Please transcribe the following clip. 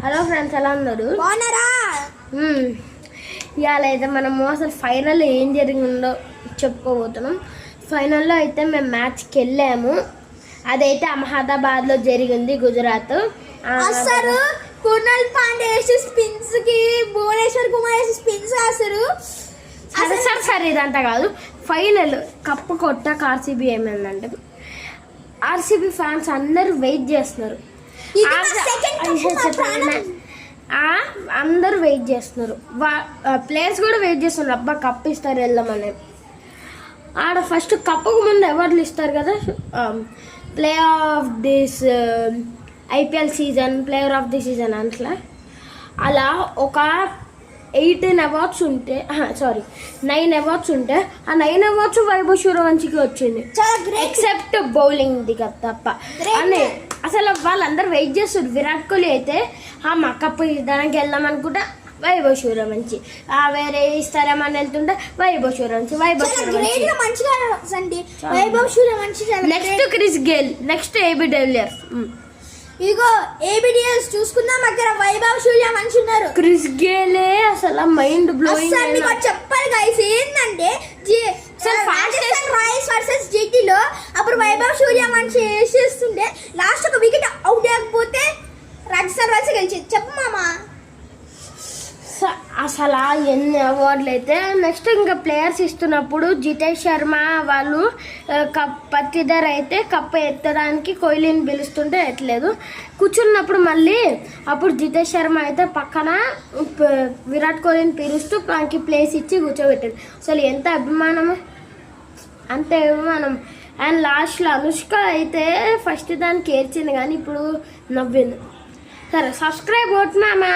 Hello friends, ఎలా ఉన్నారు? బాగున్నారా? ఇవాళ అయితే మనము అసలు ఫైనల్లో ఏం జరిగిందో చెప్పుకోబోతున్నాం. ఫైనల్లో అయితే మేము మ్యాచ్కి వెళ్ళాము. అదైతే అహ్మదాబాద్లో జరిగింది, గుజరాత్. అసలు కునాల్ పాండే స్పిన్స్ కి భువనేశ్వర్ కుమార్ స్పిన్స్ సరే ఇదంతా కాదు. ఫైనల్ కప్పు కొట్టాక ఆర్సీబీ ఏమైందంటే, ఆర్సీబీ ఫ్యాన్స్ అందరూ వెయిట్ చేస్తున్నారు. అందరూ వెయిట్ చేస్తున్నారు, ప్లేయర్స్ కూడా వెయిట్ చేస్తున్నారు. అబ్బా కప్పు ఇస్తారు వెళ్దామని. ఆడ ఫస్ట్ కప్పుకు ముందు అవార్డులు ఇస్తారు కదా, player of this IPL season, player of the season అట్లా. అలా ఒక 18 అవార్డ్స్ ఉంటే, 9 అవార్డ్స్ ఉంటే ఆ 9 అవార్డ్స్ వైభవ్ సూర్యవంశీకి వచ్చింది, ఎక్సెప్ట్ బౌలింగ్ ది తప్ప. అని అసలు వాళ్ళందరూ వెయిట్ చేస్తారు. విరాట్ కోహ్లీ అయితే మా కప్పు ఇవ్వడానికి వెళ్దాం అనుకుంటా, వైభవ్ సూర్యవంశీ. వేరే ఇస్తారేమని వెళ్తుంటే Vaibhav Suryavanshi. Next Chris Gayle, next AB de Villiers. ఇగో ఏబిడిఎస్ చూసుకుందాం, అక్కడ వైభవ్ సూర్యవంశీ ఉన్నారు. క్రిస్ గేలే అసలు మైండ్ బ్లోయింగ్. మీకు చెప్పాలి గైస్, ఏంటంటే రాయల్స్ వర్సెస్ జీటీలో అప్పుడు వైభవ్ సూర్యవంశీ వేసేస్తుంటే లాస్ట్ ఒక వికెట్ అవుట్ అవ్వకపోతే రాజస్థాన్ రాయల్స్ గెలిచింది. చెప్పు మామా. అసలు ఎన్ని అవార్డులు అయితే. నెక్స్ట్ ఇంకా ప్లేయర్స్ ఇస్తున్నప్పుడు జితేష్ శర్మ వాళ్ళు పత్తిధర్ అయితే కప్పు ఎత్తడానికి కోహ్లీని పిలుస్తుంటే ఎత్తలేదు. కూర్చున్నప్పుడు మళ్ళీ అప్పుడు జితేష్ శర్మ అయితే పక్కన విరాట్ కోహ్లీని పిలుస్తూ మనకి ప్లేస్ ఇచ్చి కూర్చోబెట్టాడు. అసలు ఎంత అభిమానము, అంత అభిమానం. అండ్ లాస్ట్లో అనుష్క అయితే ఫస్ట్ దానికి ఏడ్చింది, కానీ ఇప్పుడు నవ్వింది. సరే, సబ్స్క్రైబ్ కొట్టినామా.